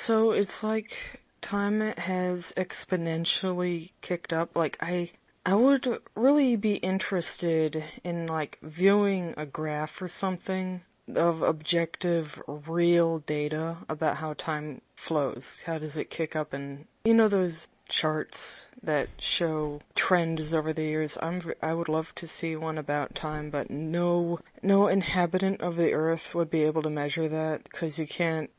So it's like time has exponentially kicked up. Like I would really be interested in like viewing a graph or something of objective, real data about how time flows. How does it kick up? And you know those charts that show trends over the years. I would love to see one about time, but no inhabitant of the earth would be able to measure that, because you can't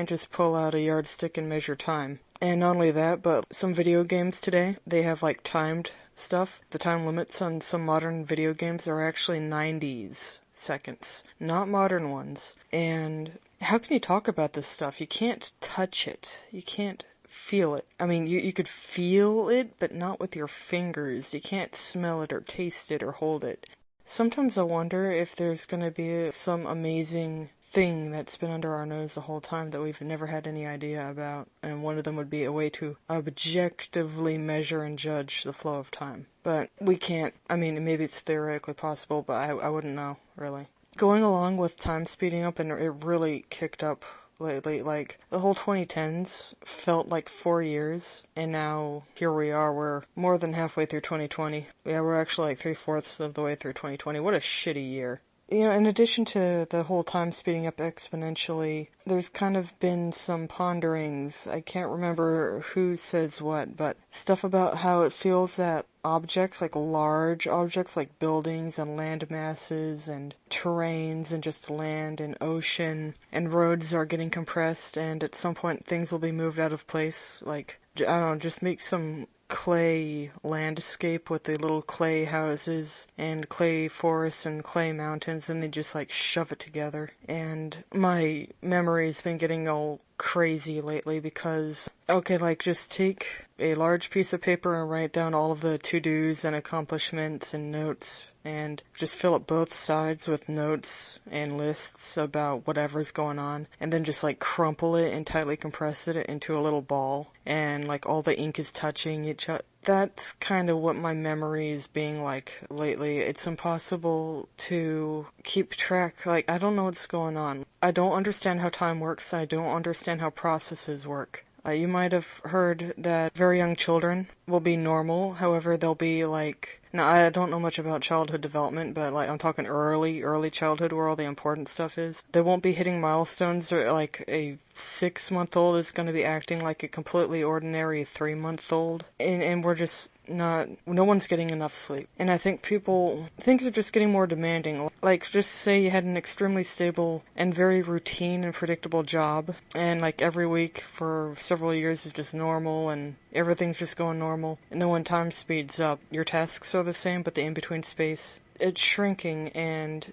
just pull out a yardstick and measure time. And not only that, but some video games today, they have like timed stuff. The time limits on some modern video games are actually 90s seconds, not modern ones. And how can you talk about this stuff? You can't touch it. You can't feel it. I mean, you could feel it, but not with your fingers. You can't smell it or taste it or hold it. Sometimes I wonder if there's gonna be some amazing thing that's been under our nose the whole time that we've never had any idea about, and one of them would be a way to objectively measure and judge the flow of time. But we can't. I mean, maybe it's theoretically possible, but I wouldn't know, really. Going along with time speeding up, and it really kicked up lately, like, the whole 2010s felt like 4 years, and now here we are, we're more than halfway through 2020. Yeah, we're actually like 3/4 of the way through 2020. What a shitty year. You know, in addition to the whole time speeding up exponentially, there's kind of been some ponderings. I can't remember who says what, but stuff about how it feels that objects, like large objects like buildings and land masses and terrains and just land and ocean and roads are getting compressed, and at some point things will be moved out of place. Like, I don't know, just make some clay landscape with the little clay houses and clay forests and clay mountains, and they just like shove it together. And my memory's been getting all crazy lately because, okay, like, just take a large piece of paper and write down all of the to-dos and accomplishments and notes, and just fill up both sides with notes and lists about whatever's going on, and then just like crumple it and tightly compress it into a little ball, and like all the ink is touching each other. That's kind of what my memory is being like lately. It's impossible to keep track. Like, I don't know what's going on. I don't understand how time works. I don't understand how processes work. You might have heard that very young children will be normal. However, they'll be like, now I don't know much about childhood development, but like I'm talking early childhood where all the important stuff is. They won't be hitting milestones, or like a 6-month-old is going to be acting like a completely ordinary 3-month-old. And we're just no one's getting enough sleep. And I think things are just getting more demanding. Like, just say you had an extremely stable and very routine and predictable job, and like every week for several years is just normal and everything's just going normal. And then when time speeds up, your tasks are the same, but the in-between space, it's shrinking. And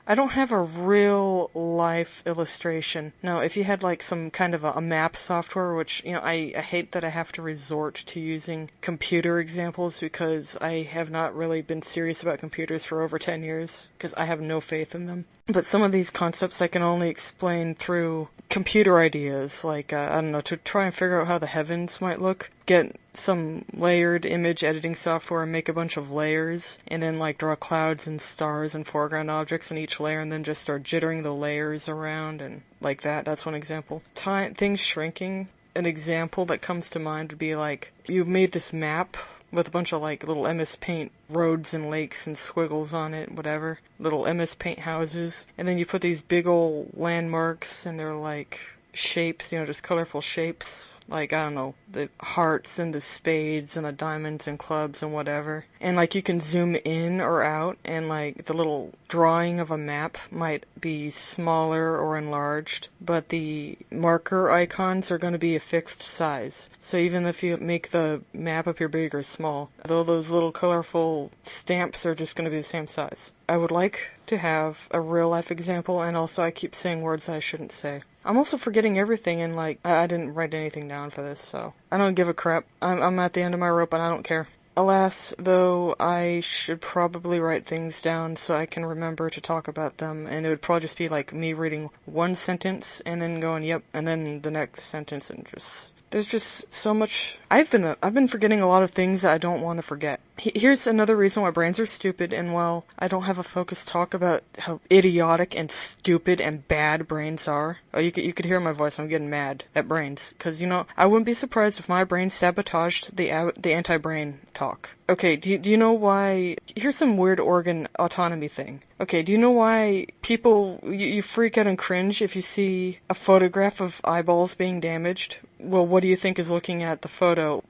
I don't have a real life illustration. Now, if you had like some kind of a map software, which, you know, I hate that I have to resort to using computer examples, because I have not really been serious about computers for over 10 years, because I have no faith in them. But some of these concepts I can only explain through computer ideas, like, I don't know, to try and figure out how the heavens might look. Get some layered image editing software and make a bunch of layers, and then like draw clouds and stars and foreground objects in each layer, and then just start jittering the layers around, and like that. That's one example. Things shrinking. An example that comes to mind would be like, you made this map with a bunch of like little MS Paint roads and lakes and squiggles on it, whatever. Little MS Paint houses. And then you put these big old landmarks, and they're like shapes, you know, just colorful shapes. Like, I don't know, the hearts and the spades and the diamonds and clubs and whatever. And like, you can zoom in or out, and like the little drawing of a map might be smaller or enlarged, but the marker icons are going to be a fixed size. So even if you make the map appear big or small, though, those little colorful stamps are just going to be the same size. I would like to have a real life example, and also I keep saying words I shouldn't say. I'm also forgetting everything, and like, I didn't write anything down for this, so I don't give a crap. I'm at the end of my rope and I don't care. Alas, though, I should probably write things down so I can remember to talk about them, and it would probably just be like me reading one sentence and then going, yep, and then the next sentence, and just, there's just so much. I've been forgetting a lot of things that I don't want to forget. Here's another reason why brains are stupid, and while I don't have a focused talk about how idiotic and stupid and bad brains are, oh, you could hear my voice, I'm getting mad at brains, because, I wouldn't be surprised if my brain sabotaged the anti-brain talk. Okay, do you know why? Here's some weird organ autonomy thing. Okay, do you know why people, you freak out and cringe if you see a photograph of eyeballs being damaged? Well, what do you think is looking at the photo,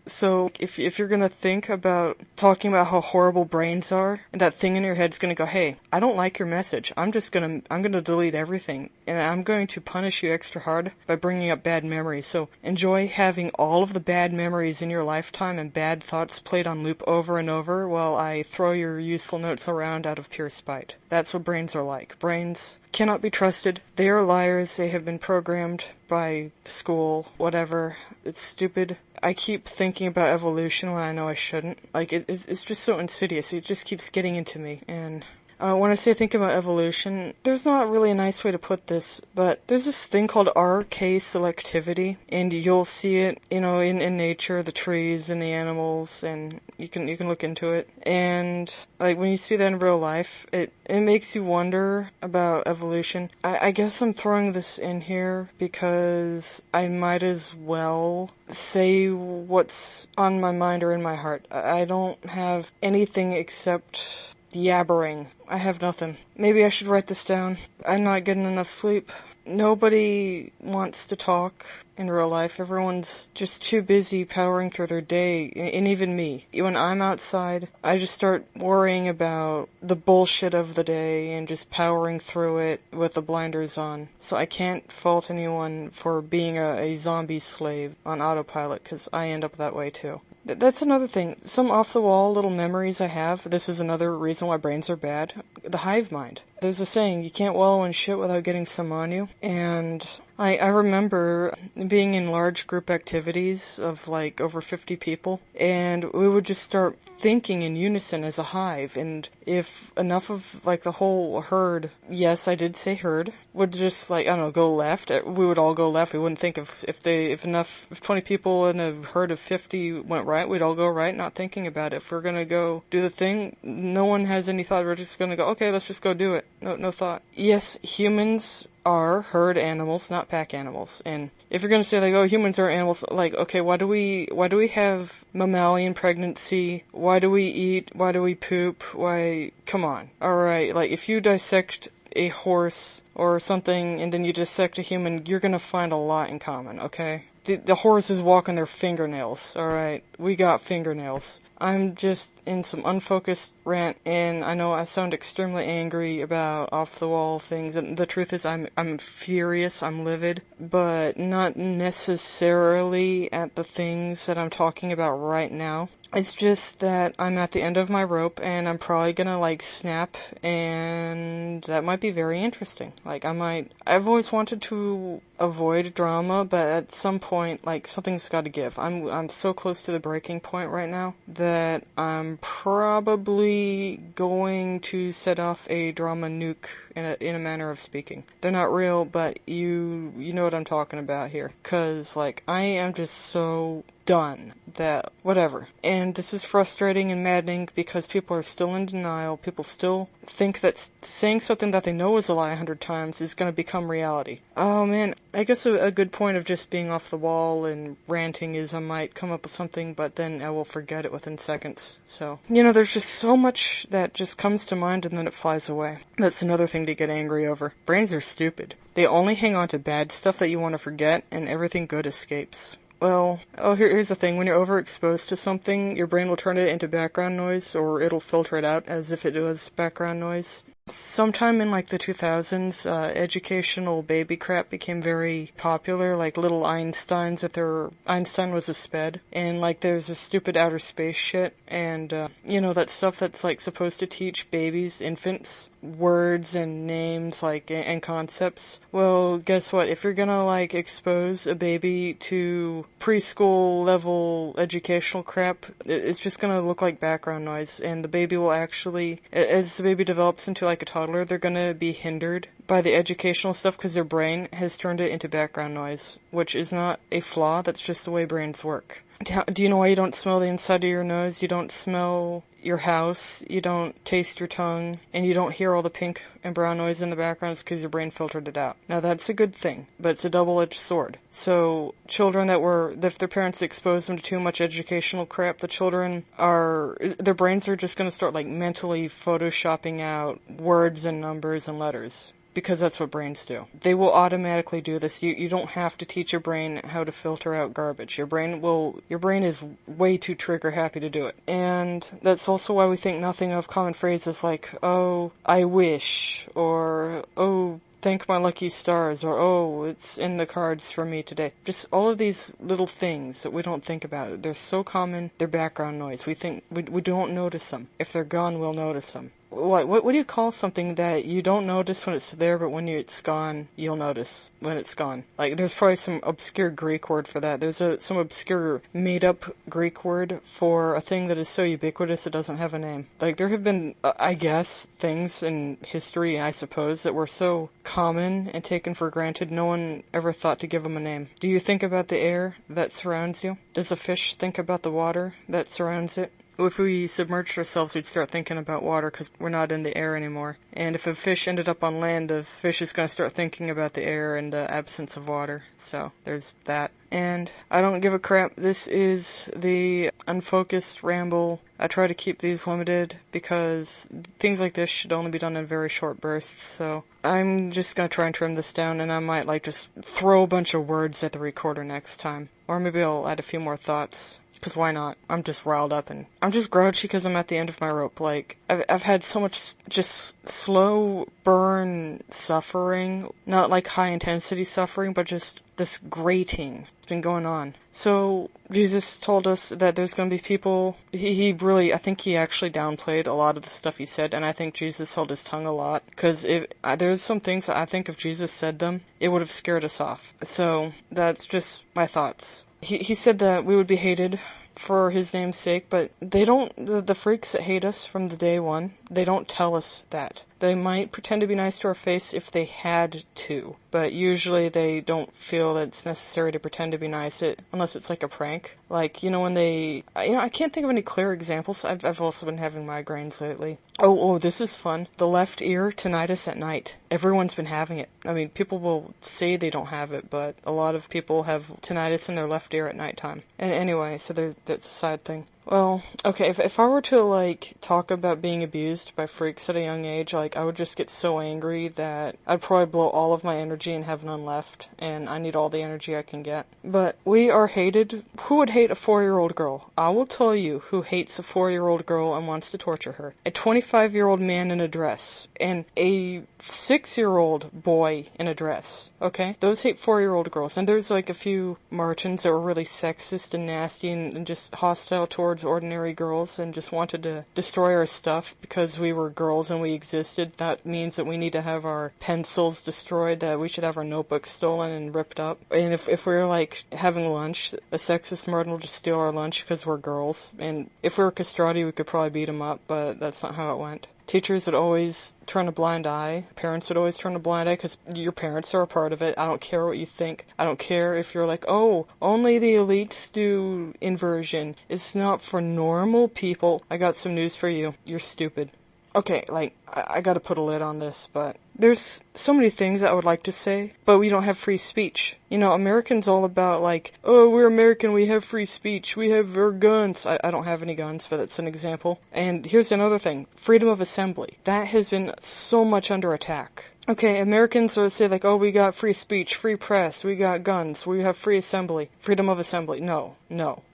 So, if you're gonna think about talking about how horrible brains are, and that thing in your head's gonna go, hey, I don't like your message, I'm gonna delete everything, and I'm going to punish you extra hard by bringing up bad memories. So, enjoy having all of the bad memories in your lifetime and bad thoughts played on loop over and over while I throw your useful notes around out of pure spite. That's what brains are like. Brains cannot be trusted. They are liars. They have been programmed by school, whatever. It's stupid. I keep thinking about evolution when I know I shouldn't. Like, it's just so insidious. It just keeps getting into me. And when I say think about evolution, there's not really a nice way to put this, but there's this thing called RK selectivity, and you'll see it, in nature, the trees and the animals, and you can look into it. And like when you see that in real life, it makes you wonder about evolution. I guess I'm throwing this in here because I might as well say what's on my mind or in my heart. I don't have anything except yabbering. I have nothing. Maybe I should write this down. I'm not getting enough sleep. Nobody wants to talk in real life. Everyone's just too busy powering through their day, and even me. When I'm outside, I just start worrying about the bullshit of the day and just powering through it with the blinders on. So I can't fault anyone for being a zombie slave on autopilot, because I end up that way too. That's another thing. Some off-the-wall little memories I have. This is another reason why brains are bad. The hive mind. There's a saying, you can't wallow in shit without getting some on you. And I remember being in large group activities of like over 50 people, and we would just start thinking in unison as a hive, and if enough of like the whole herd, yes, I did say herd, would just go left, we would all go left. We wouldn't think if 20 people in a herd of 50 went right, we'd all go right, not thinking about it. If we're gonna go do the thing, no one has any thought, we're just gonna go, okay, let's just go do it. No thought. Yes, humans are herd animals, not pack animals. And if you're going to say humans are animals, okay, why do we have mammalian pregnancy? Why do we eat? Why do we poop? Why? Come on. Alright, if you dissect a horse or something and then you dissect a human, you're going to find a lot in common, okay? The horse is walking their fingernails, alright? We got fingernails. I'm just in some unfocused rant, and I know I sound extremely angry about off-the-wall things, and the truth is I'm furious, I'm livid, but not necessarily at the things that I'm talking about right now. It's just that I'm at the end of my rope, and I'm probably gonna, snap, and that might be very interesting. I've always wanted to avoid drama, but at some point, something's gotta give. I'm so close to the breaking point right now that I'm probably going to set off a drama nuke in a manner of speaking. They're not real, but you know what I'm talking about here. 'Cause, I am just so done that whatever. And this is frustrating and maddening because people are still in denial. People still think that saying something that they know is a lie 100 times is going to become reality. Oh man, I guess a good point of just being off the wall and ranting is I might come up with something, but then I will forget it within seconds. So, there's just so much that just comes to mind and then it flies away. That's another thing to get angry over. Brains are stupid. They only hang on to bad stuff that you want to forget, and everything good escapes. Well, here's the thing. When you're overexposed to something, your brain will turn it into background noise, or it'll filter it out as if it was background noise. Sometime in the 2000s, educational baby crap became very popular, little Einsteins Einstein was a sped, and there's a stupid outer space shit, and that stuff that's supposed to teach babies, infants, words and names, and concepts. Well, guess what? If you're gonna, expose a baby to preschool level educational crap, it's just gonna look like background noise, and the baby will actually, as the baby develops into a toddler, they're gonna be hindered by the educational stuff because their brain has turned it into background noise, which is not a flaw, that's just the way brains work. Do you know why you don't smell the inside of your nose? You don't smell your house, you don't taste your tongue, and you don't hear all the pink and brown noise in the background. It's because your brain filtered it out. Now that's a good thing, but it's a double-edged sword. So children if their parents expose them to too much educational crap, their brains are just going to start like mentally photoshopping out words and numbers and letters. Because that's what brains do. They will automatically do this. You don't have to teach your brain how to filter out garbage. Your brain is way too trigger happy to do it. And that's also why we think nothing of common phrases like, oh, I wish, or, oh, thank my lucky stars, or, oh, it's in the cards for me today. Just all of these little things that we don't think about. They're so common, they're background noise. We don't notice them. If they're gone, we'll notice them. What do you call something that you don't notice when it's there, but when it's gone, you'll notice when it's gone? Like, there's probably some obscure Greek word for that. There's some obscure made-up Greek word for a thing that is so ubiquitous it doesn't have a name. Like, there have been, I guess, things in history, I suppose, that were so common and taken for granted, no one ever thought to give them a name. Do you think about the air that surrounds you? Does a fish think about the water that surrounds it? If we submerged ourselves, we'd start thinking about water because we're not in the air anymore. And if a fish ended up on land, the fish is going to start thinking about the air and the absence of water. So there's that. And I don't give a crap. This is the unfocused ramble. I try to keep these limited because things like this should only be done in very short bursts. So I'm just going to try and trim this down, and I might just throw a bunch of words at the recorder next time. Or maybe I'll add a few more thoughts. Because why not? I'm just riled up and I'm just grouchy because I'm at the end of my rope. Like, I've had so much just slow burn suffering. Not like high intensity suffering, but just this grating. It's been going on. So, Jesus told us that there's going to be people, I think he actually downplayed a lot of the stuff he said, and I think Jesus held his tongue a lot. Because there's some things that I think if Jesus said them, it would have scared us off. So, that's just my thoughts. He said that we would be hated for his name's sake, but they don't, the freaks that hate us from the day one, they don't tell us that. They might pretend to be nice to our face if they had to, but usually they don't feel that it's necessary to pretend to be nice, unless it's like a prank. Like, when I can't think of any clear examples. I've also been having migraines lately. Oh, this is fun. The left ear tinnitus at night. Everyone's been having it. I mean, people will say they don't have it, but a lot of people have tinnitus in their left ear at nighttime. And anyway, so that's a side thing. Well, okay, if I were to, talk about being abused by freaks at a young age, I would just get so angry that I'd probably blow all of my energy and have none left, and I need all the energy I can get. But we are hated. Who would hate a 4-year-old girl? I will tell you who hates a 4-year-old girl and wants to torture her. A 25-year-old man in a dress, and a 6-year-old boy in a dress. Okay? Those hate 4-year-old girls. And there's a few Martins that were really sexist and nasty and just hostile towards ordinary girls and just wanted to destroy our stuff because we were girls and we existed. That means that we need to have our pencils destroyed, that we should have our notebooks stolen and ripped up. And if we're having lunch, a sexist Martin will just steal our lunch because we're girls. And if we were castrati, we could probably beat him up, but that's not how it went. Teachers would always turn a blind eye. Parents would always turn a blind eye because your parents are a part of it. I don't care what you think. I don't care if you're like, oh, only the elites do inversion. It's not for normal people. I got some news for you. You're stupid. Okay, I gotta put a lid on this, but there's so many things I would like to say, but we don't have free speech. Americans all about oh, we're American, we have free speech, we have our guns. I don't have any guns, but that's an example. And here's another thing, freedom of assembly. That has been so much under attack. Okay, Americans will say oh, we got free speech, free press, we got guns, we have free assembly, freedom of assembly. No.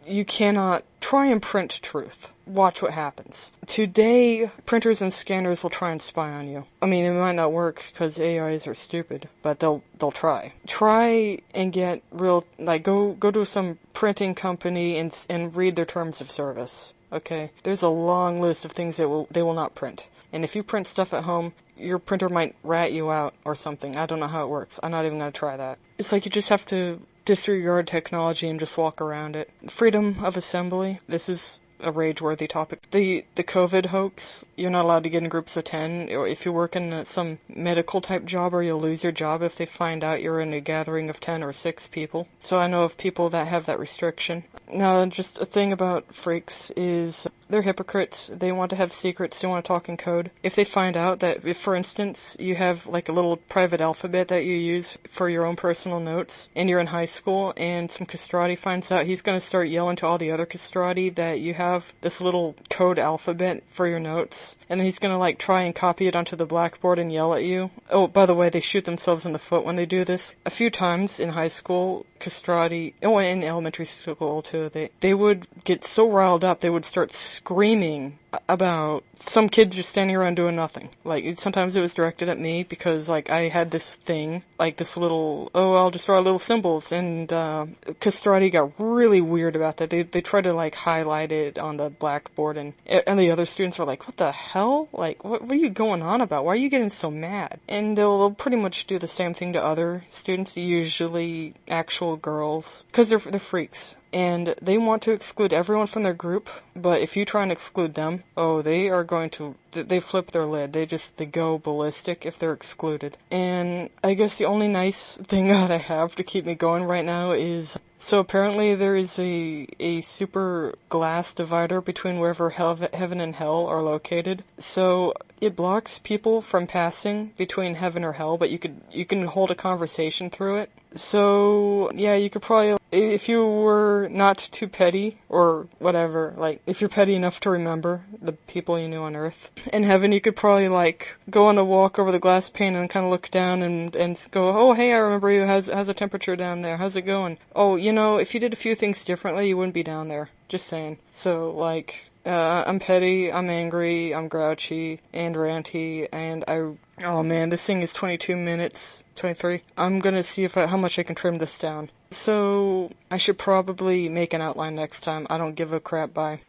You cannot try and print truth. Watch what happens. Today, printers and scanners will try and spy on you. I mean, it might not work because AIs are stupid, but they'll try. Try and get real, go to some printing company and read their terms of service. Okay? There's a long list of things that they will not print. And if you print stuff at home, your printer might rat you out or something. I don't know how it works. I'm not even going to try that. It's you just have to disregard technology and just walk around it. Freedom of assembly. This is a rage-worthy topic. The COVID hoax, you're not allowed to get in groups of 10, or if you work in some medical type job, or you'll lose your job if they find out you're in a gathering of 10 or 6 people. So I know of people that have that restriction. Now, just a thing about freaks is they're hypocrites. They want to have secrets. They want to talk in code. If they find out that, if, for instance, you have like a little private alphabet that you use for your own personal notes, and you're in high school, and some castrati finds out, he's going to start yelling to all the other castrati that you have this little code alphabet for your notes, and then he's going to like try and copy it onto the blackboard and yell at you. Oh, by the way, they shoot themselves in the foot when they do this. A few times in high school, castrati, in elementary school too, they would get so riled up, they would start screaming about some kid just standing around doing nothing. Like, sometimes it was directed at me because, like, I had this thing, like this little, I'll just draw little symbols, and castrati got really weird about that. They tried to, like, highlight it on the blackboard, and the other students were like, what the hell? Like, what are you going on about? Why are you getting so mad? And they'll pretty much do the same thing to other students, usually actual girls, because they're freaks. And they want to exclude everyone from their group, but if you try and exclude them, they are going to, they flip their lid. They go ballistic if they're excluded. And I guess the only nice thing that I have to keep me going right now is, so apparently there is a super glass divider between wherever heaven and hell are located. So it blocks people from passing between heaven or hell, but you can hold a conversation through it. So yeah, you could probably, if you were not too petty or whatever, like if you're petty enough to remember the people you knew on Earth, in heaven you could probably like go on a walk over the glass pane and kind of look down and go, oh hey, I remember you. How's the temperature down there? How's it going? Oh, if you did a few things differently, you wouldn't be down there. Just saying. So like, I'm petty, I'm angry, I'm grouchy and ranty, and oh man, this thing is 22 minutes, 23. I'm gonna see how much I can trim this down. So I should probably make an outline next time. I don't give a crap. Bye.